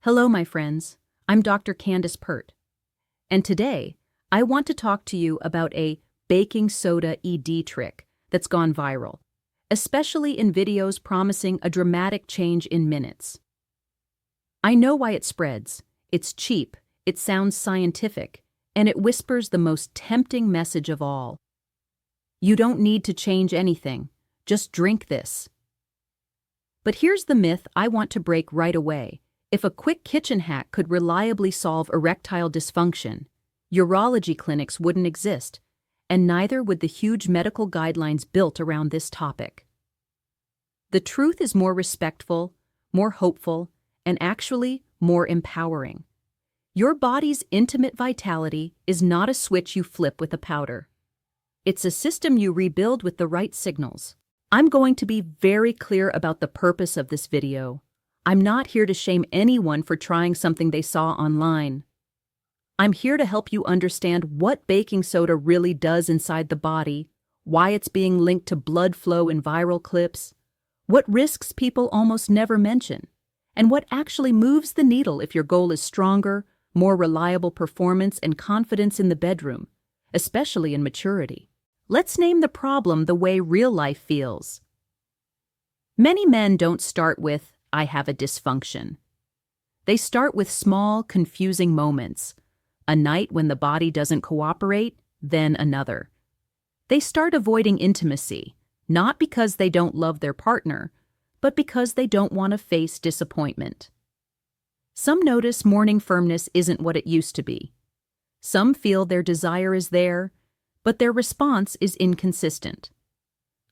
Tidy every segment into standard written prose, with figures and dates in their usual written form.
Hello, my friends. I'm Dr. Candace Pert, and today I want to talk to you about a baking soda ED trick that's gone viral, especially in videos promising a dramatic change in minutes. I know why it spreads. It's cheap, it sounds scientific, and it whispers the most tempting message of all. You don't need to change anything, just drink this. But here's the myth I want to break right away. If a quick kitchen hack could reliably solve erectile dysfunction, urology clinics wouldn't exist, and neither would the huge medical guidelines built around this topic. The truth is more respectful, more hopeful, and actually more empowering. Your body's intimate vitality is not a switch you flip with a powder. It's a system you rebuild with the right signals. I'm going to be very clear about the purpose of this video. I'm not here to shame anyone for trying something they saw online. I'm here to help you understand what baking soda really does inside the body, why it's being linked to blood flow in viral clips, what risks people almost never mention, and what actually moves the needle if your goal is stronger, more reliable performance and confidence in the bedroom, especially in maturity. Let's name the problem the way real life feels. Many men don't start with, "I have a dysfunction." They start with small, confusing moments. A night when the body doesn't cooperate, then another. They start avoiding intimacy, not because they don't love their partner, but because they don't want to face disappointment. Some notice morning firmness isn't what it used to be. Some feel their desire is there, but their response is inconsistent.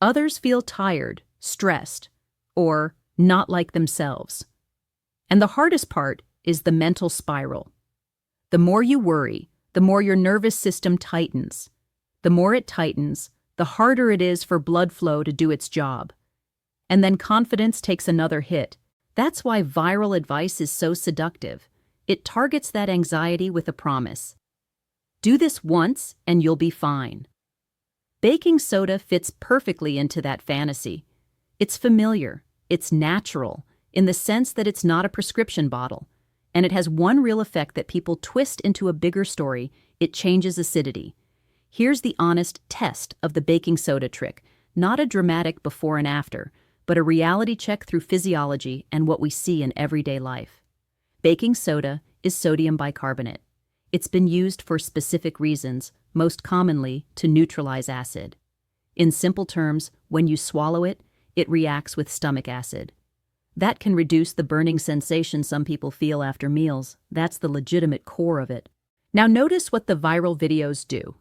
Others feel tired, stressed, or not like themselves. And the hardest part is the mental spiral. The more you worry, the more your nervous system tightens. The more it tightens, the harder it is for blood flow to do its job. And then confidence takes another hit. That's why viral advice is so seductive. It targets that anxiety with a promise. Do this once and you'll be fine. Baking soda fits perfectly into that fantasy. It's familiar. It's natural, in the sense that it's not a prescription bottle, and it has one real effect that people twist into a bigger story: it changes acidity. Here's the honest test of the baking soda trick, not a dramatic before and after, but a reality check through physiology and what we see in everyday life. Baking soda is sodium bicarbonate. It's been used for specific reasons, most commonly to neutralize acid. In simple terms, when you swallow it, it reacts with stomach acid. That can reduce the burning sensation some people feel after meals. That's the legitimate core of it. Now notice what the viral videos do.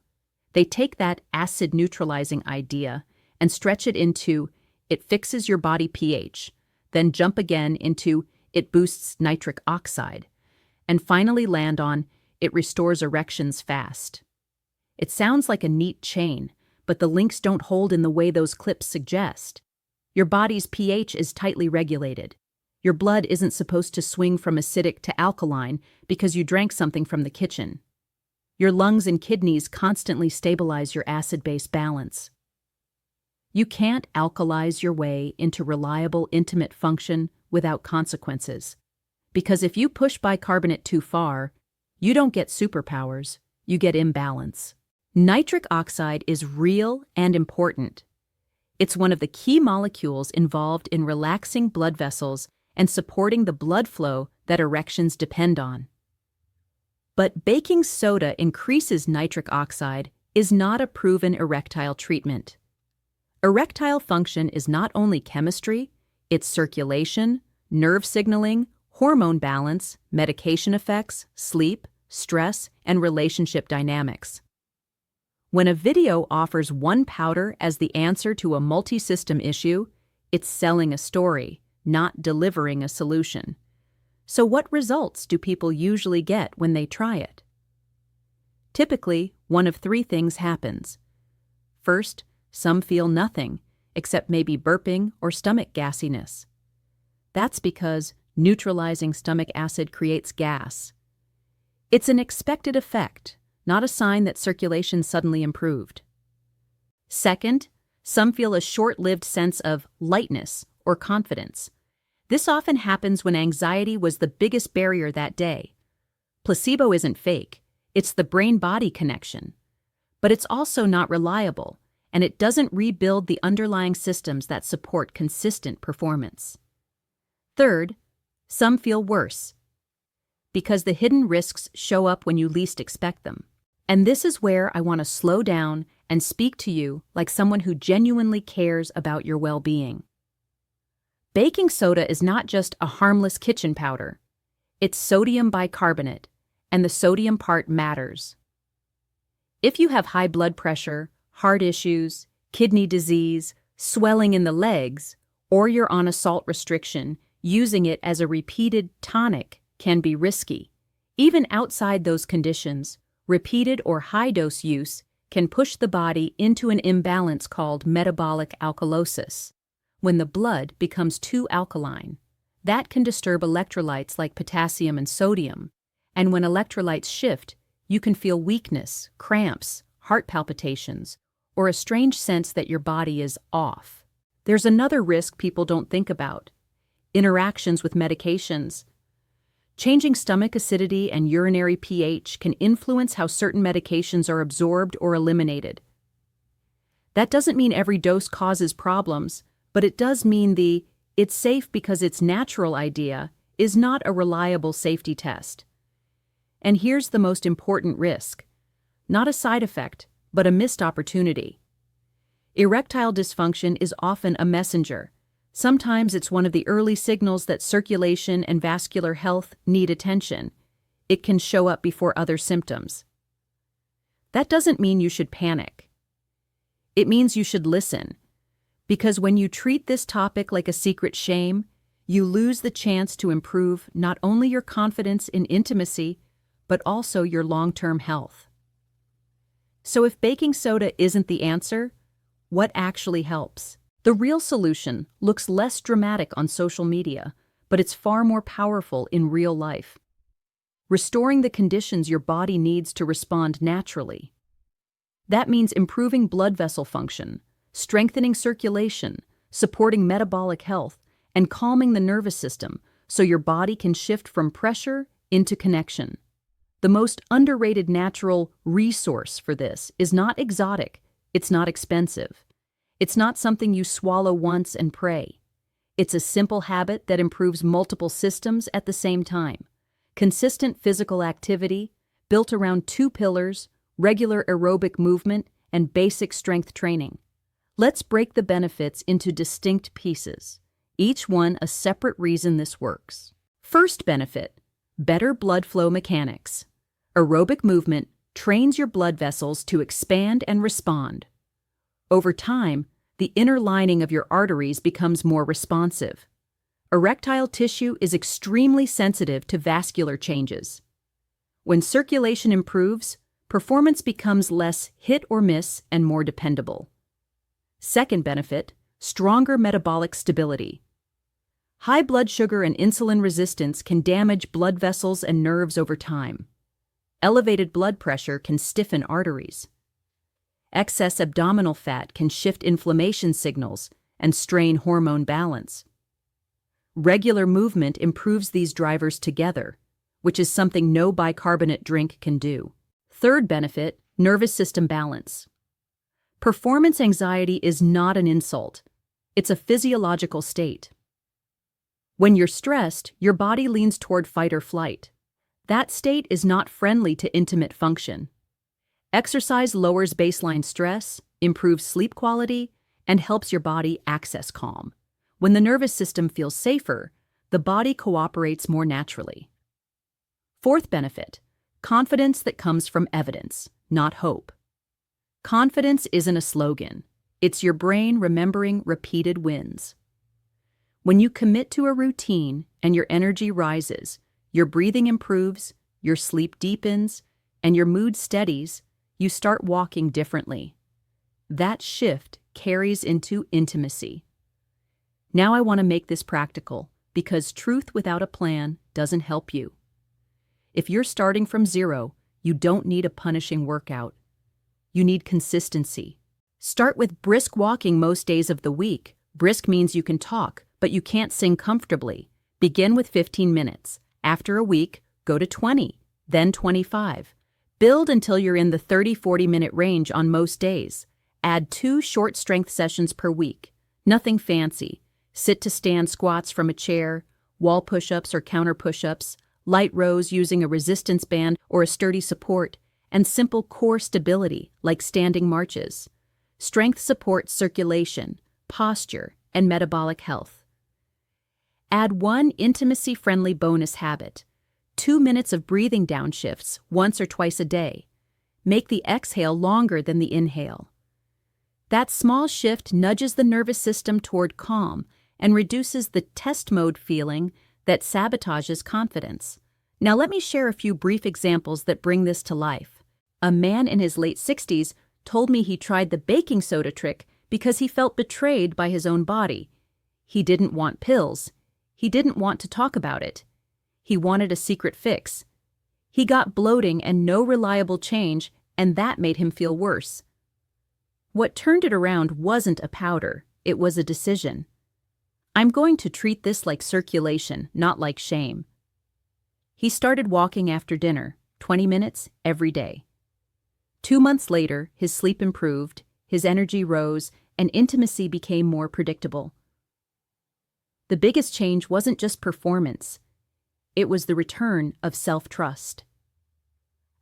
They take that acid-neutralizing idea and stretch it into, it fixes your body pH, then jump again into, it boosts nitric oxide, and finally land on, it restores erections fast. It sounds like a neat chain, but the links don't hold in the way those clips suggest. Your body's pH is tightly regulated. Your blood isn't supposed to swing from acidic to alkaline because you drank something from the kitchen. Your lungs and kidneys constantly stabilize your acid-base balance. You can't alkalize your way into reliable, intimate function without consequences. Because if you push bicarbonate too far, you don't get superpowers, you get imbalance. Nitric oxide is real and important. It's one of the key molecules involved in relaxing blood vessels and supporting the blood flow that erections depend on. But baking soda increases nitric oxide is not a proven erectile treatment. Erectile function is not only chemistry, it's circulation, nerve signaling, hormone balance, medication effects, sleep, stress, and relationship dynamics. When a video offers one powder as the answer to a multi-system issue, it's selling a story, not delivering a solution. So what results do people usually get when they try it? Typically, one of three things happens. First, some feel nothing, except maybe burping or stomach gassiness. That's because neutralizing stomach acid creates gas. It's an expected effect, not a sign that circulation suddenly improved. Second, some feel a short-lived sense of lightness or confidence. This often happens when anxiety was the biggest barrier that day. Placebo isn't fake, it's the brain-body connection. But it's also not reliable, and it doesn't rebuild the underlying systems that support consistent performance. Third, some feel worse, because the hidden risks show up when you least expect them. And this is where I want to slow down and speak to you like someone who genuinely cares about your well-being. Baking soda is not just a harmless kitchen powder. It's sodium bicarbonate, and the sodium part matters. If you have high blood pressure, heart issues, kidney disease, swelling in the legs, or you're on a salt restriction, using it as a repeated tonic can be risky. Even outside those conditions, repeated or high-dose use can push the body into an imbalance called metabolic alkalosis. When the blood becomes too alkaline, that can disturb electrolytes like potassium and sodium, and when electrolytes shift, you can feel weakness, cramps, heart palpitations, or a strange sense that your body is off. There's another risk people don't think about: interactions with medications. Changing stomach acidity and urinary pH can influence how certain medications are absorbed or eliminated. That doesn't mean every dose causes problems, but it does mean the "it's safe because it's natural" idea is not a reliable safety test. And here's the most important risk: not a side effect, but a missed opportunity. Erectile dysfunction is often a messenger. Sometimes it's one of the early signals that circulation and vascular health need attention. It can show up before other symptoms. That doesn't mean you should panic. It means you should listen. Because when you treat this topic like a secret shame, you lose the chance to improve not only your confidence in intimacy, but also your long-term health. So if baking soda isn't the answer, what actually helps? The real solution looks less dramatic on social media, but it's far more powerful in real life. Restoring the conditions your body needs to respond naturally. That means improving blood vessel function, strengthening circulation, supporting metabolic health, and calming the nervous system so your body can shift from pressure into connection. The most underrated natural resource for this is not exotic, it's not expensive. It's not something you swallow once and pray. It's a simple habit that improves multiple systems at the same time. Consistent physical activity, built around two pillars: regular aerobic movement and basic strength training. Let's break the benefits into distinct pieces, each one a separate reason this works. First benefit: better blood flow mechanics. Aerobic movement trains your blood vessels to expand and respond. Over time, the inner lining of your arteries becomes more responsive. Erectile tissue is extremely sensitive to vascular changes. When circulation improves, performance becomes less hit or miss and more dependable. Second benefit: stronger metabolic stability. High blood sugar and insulin resistance can damage blood vessels and nerves over time. Elevated blood pressure can stiffen arteries. Excess abdominal fat can shift inflammation signals and strain hormone balance. Regular movement improves these drivers together, which is something no bicarbonate drink can do. Third benefit: nervous system balance. Performance anxiety is not an insult. It's a physiological state. When you're stressed, your body leans toward fight or flight. That state is not friendly to intimate function. Exercise lowers baseline stress, improves sleep quality, and helps your body access calm. When the nervous system feels safer, the body cooperates more naturally. Fourth benefit: confidence that comes from evidence, not hope. Confidence isn't a slogan. It's your brain remembering repeated wins. When you commit to a routine and your energy rises, your breathing improves, your sleep deepens, and your mood steadies, you start walking differently. That shift carries into intimacy. Now I want to make this practical, because truth without a plan doesn't help you. If you're starting from zero, you don't need a punishing workout. You need consistency. Start with brisk walking most days of the week. Brisk means you can talk, but you can't sing comfortably, begin with 15 minutes. After a week, go to 20, then 25. Build until you're in the 30-40 minute range on most days. Add 2 short strength sessions per week. Nothing fancy. Sit to stand squats from a chair, wall push-ups or counter push-ups, light rows using a resistance band or a sturdy support, and simple core stability like standing marches. Strength supports circulation, posture, and metabolic health. Add 1 intimacy-friendly bonus habit. 2 minutes of breathing downshifts once or twice a day. Make the exhale longer than the inhale. That small shift nudges the nervous system toward calm and reduces the test mode feeling that sabotages confidence. Now let me share a few brief examples that bring this to life. A man in his late 60s told me he tried the baking soda trick because he felt betrayed by his own body. He didn't want pills. He didn't want to talk about it. He wanted a secret fix. He got bloating and no reliable change, and that made him feel worse. What turned it around wasn't a powder, it was a decision. I'm going to treat this like circulation, not like shame. He started walking after dinner, 20 minutes every day. 2 months later, his sleep improved, his energy rose, and intimacy became more predictable. The biggest change wasn't just performance. It was the return of self-trust.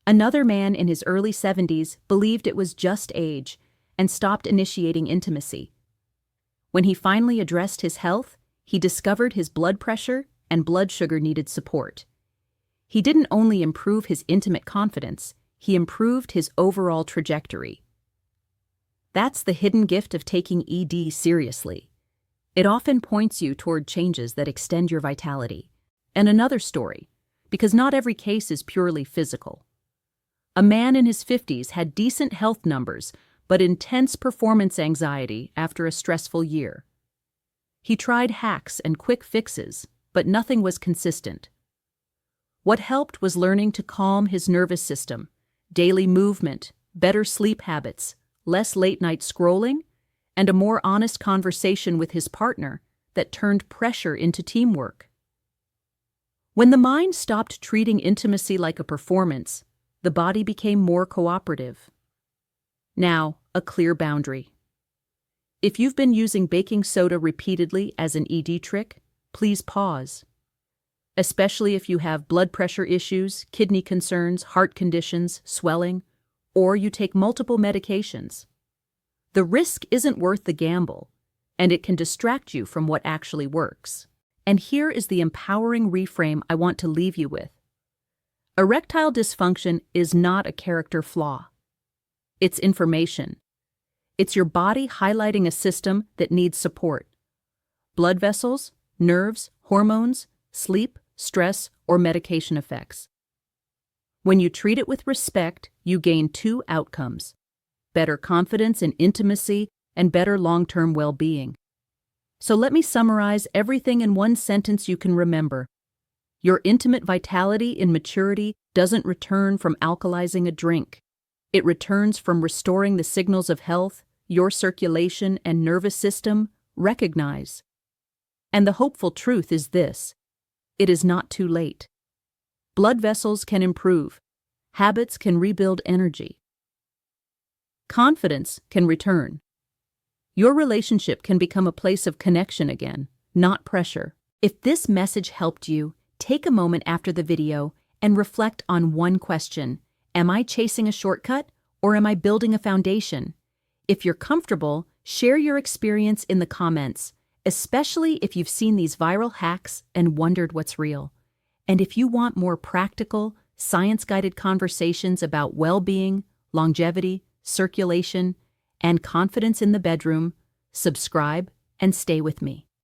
Another man in his early 70s believed it was just age and stopped initiating intimacy. When he finally addressed his health, he discovered his blood pressure and blood sugar needed support. He didn't only improve his intimate confidence, he improved his overall trajectory. That's the hidden gift of taking ED seriously. It often points you toward changes that extend your vitality. And another story, because not every case is purely physical. A man in his 50s had decent health numbers, but intense performance anxiety after a stressful year. He tried hacks and quick fixes, but nothing was consistent. What helped was learning to calm his nervous system, daily movement, better sleep habits, less late-night scrolling, and a more honest conversation with his partner that turned pressure into teamwork. When the mind stopped treating intimacy like a performance, the body became more cooperative. Now, a clear boundary. If you've been using baking soda repeatedly as an ED trick, please pause. Especially if you have blood pressure issues, kidney concerns, heart conditions, swelling, or you take multiple medications. The risk isn't worth the gamble, and it can distract you from what actually works. And here is the empowering reframe I want to leave you with. Erectile dysfunction is not a character flaw. It's information. It's your body highlighting a system that needs support. Blood vessels, nerves, hormones, sleep, stress, or medication effects. When you treat it with respect, you gain 2 outcomes: better confidence in intimacy and better long-term well-being. So let me summarize everything in one sentence you can remember. Your intimate vitality in maturity doesn't return from alkalizing a drink. It returns from restoring the signals of health your circulation and nervous system recognize. And the hopeful truth is this: it is not too late. Blood vessels can improve. Habits can rebuild energy. Confidence can return. Your relationship can become a place of connection again, not pressure. If this message helped you, take a moment after the video and reflect on one question. Am I chasing a shortcut, or am I building a foundation? If you're comfortable, share your experience in the comments, especially if you've seen these viral hacks and wondered what's real. And if you want more practical, science-guided conversations about well-being, longevity, circulation, and confidence in the bedroom, subscribe and stay with me.